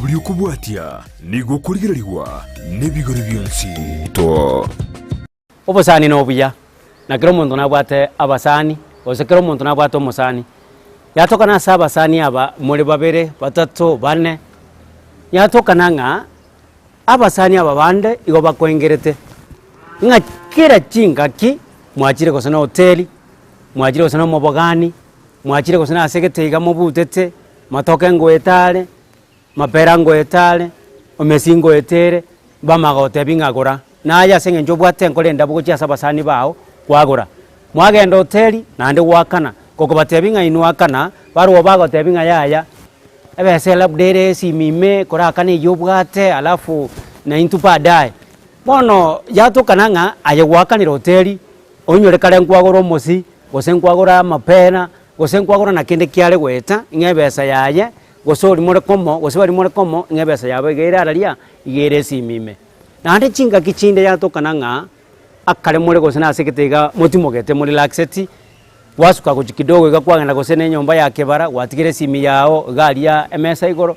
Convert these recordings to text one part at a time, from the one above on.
Uliokubwatia nigo kurigirirwa n'ebigori byonsi to obosani no buya na kero muntu nabwate abasani ose kero muntu nabwate omusani yatokana sa abasani aba muri babere batatu bane yatokana nga abasani aba bande igo bakwengerete nga kira chingaki mwachire kosana hoteli mwachire kosana mobogani mwachire kosana asegete iga mobutete matoke ngoetale mapera ngoetale omesingo etere bamagote bingagora naya senge njobwate nkolenda bugo chia sabasani bao kwagora mwagenda hoteli nande wakana koko batebinga inwakana baro bagote binga yaya ebe celebdere simime kora kane yobwate alafu na intu padai bono yatokana nga aye wakanira hoteli onyore kale nkwagora omosi gose nkwagora mapera gose nkwagora na kende kiale gweta ngebesa yaye gosori more komo gosori more komo ngebesa yawe geira aralia igere simime nande chinga kichinde yatokana nga akale more gose na seketega motimo gete muri laxeti wasuka ku kidogo igakwanga gose ne nyomba yake bara watigire simi yao galia emesa igoro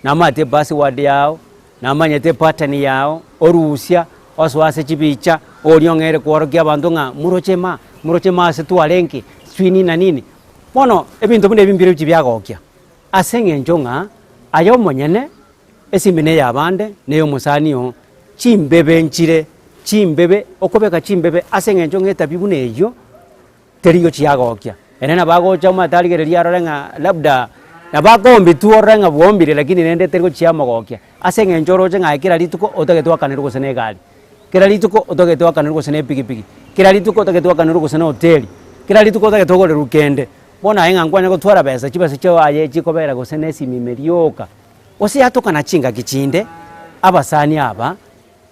namate basi wadi yao namanyete pattern yao orusia oswase chibicha oriongere kworokia abantu nga murochema se tualenki swini na nini bono ebintu bune bimbire bibyagokia asenge njonga ayo monyene esimine yabande neyo musaniyo chimbebe nchire chimbebe okobeka chimbebe asenge njonga etabibune eyo teriyo chiagokia enena bagocha mataligereria arorenga labda na bagombi tuorenga bombire lakini nende terigo chiamagokia asenge njoroje nga kira lituko otagetwa kanirgo sene gali kira lituko otagetwa kanirgo sene pigipigi kira lituko otagetwa kanirgo sene hoteli kira lituko otagetwa gore rukende bona enga ngwanya ko twara besa chibase cyo aye chikobera go sene simimerioka osi yatokana chinga kichinde abasani aba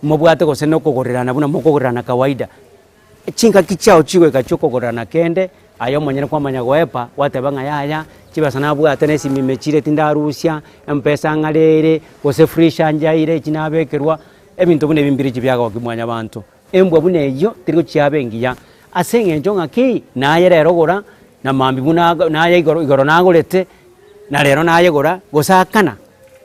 mobwate go sene okogorerana buna mokogorerana kawaida chinga kichao chiwe kachokogorana kende ayo monyene kwa manyagoepa watebanga yaya chibasa nabwate ne simimechire tindarusia empesa ngalere gose frisha njaire chinabekerwa ebintu bune bimbiri chibyaga okimwanya abantu embwa bune eyo tirigo chiabengiya asenge njonga ki naye rero gora na mambi buna naye igoro nagorete na rero naye gora gosakana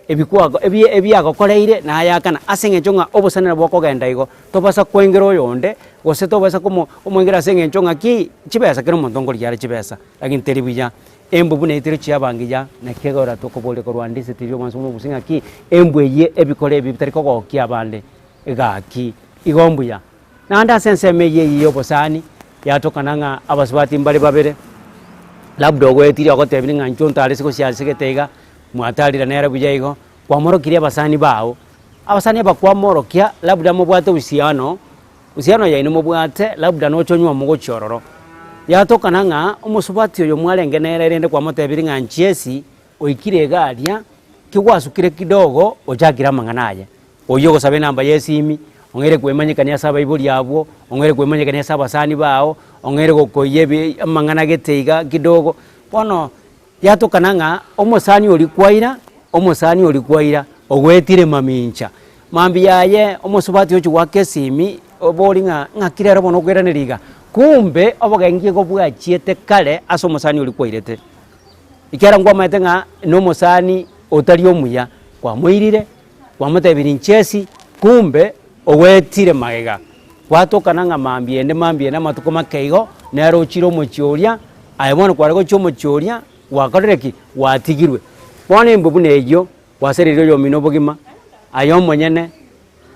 ebikwago ebiyago koreire naye akana asenge njonga obosana bwoko genda igo tobasa kwengero yonde gose tobasa como omwengera asenge njonga ki chibesa kero mondongori yare chibesa lakini teribuya embu bune itiro chiabangiya na kegora tokobole ko rwandise tibyo mansumo businga ki embu ye ebikore ebitari ko kiabande egaki igombuya nanda sense meye iyo bosani yatokana nga abaswati mbali babere labdo gwetiri akote bininga nchonta alesiko siaseketega mwatalira nera bujayigo kwa moro kiria basani bao abasani bakwa moro kia labda mobwate usiano ya ino mobwate labda no chonywa mugo chororo yatokana nga omusubati oyo mwalenge nererende kwa motebiri nga nchiesi oikire galia kigwasukire kidogo ojagira manganaye oyo gosabe namba yesimi ongere kwemanyikania saba ibuli yabo ongere kwemanyikania saba sani bao ongere gokoyebe mangana geteiga kidogo bono yatokana nga omosani oli kwaira ogwetire mamincha mambi yaye omusubati ocho wakesimi oboli nga kirero bono gweraneriga kumbe obogengie gobwachiete kale aso musani oli kwairete ikera ngwa maete nga no musani otari omuya kwa mwirire kwa mutebiri nchesi kumbe ogwetire magega kwatokana nga mambi ende matuko makeigo nero chiro mochioria ayebono kwarego chomo chioria wakorereki watigirwe bona embubu neyo waserero yo mino bogima ayo monyene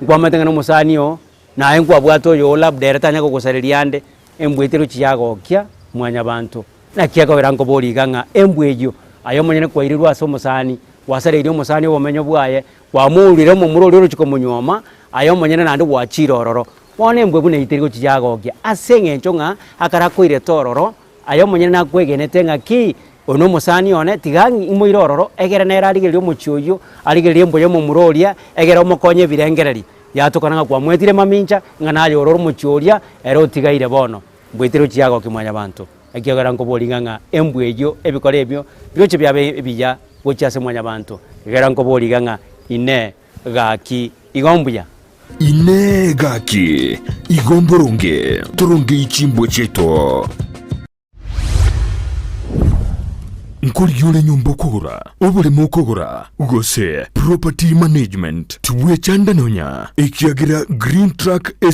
ngwa maete nga musani o na engwa bwato yo labda retanya gusaririande embwetero chiagokia mwanya bantu na kiago berango boliga nga embwejo ayo monyene kwairirwa aso musani wasarerio musani obumenyo bwaye wamulire mu murori ruchiko munyoma ayo monyene nandi wachirororo bona embwe bune itirigo chiagokia asenge nchonga akara koire tororo ayo monyene nakwegenete nga ki ono musani one tigangi imoirororo egera nera arigerio muchioyo arigerio mboyo mu muroria egera omokonye birengereri yatokana kwa mwetire mamincha nga nayo ororo muchioria ero tigaire bono mbwetiro chiago kimwanya bantu akiagara ngo bolinga nga embwejo ebikore ebyo byoche byabe ebija gochase mwanya bantu egera ngo bolinga nga ine gaki igombuya ine gaki igomboronge toronge ichimbo cheto nkoliole nyumba okogora obulemu okogora gose property management tubwe chandanonya ekiagira Green Track Estate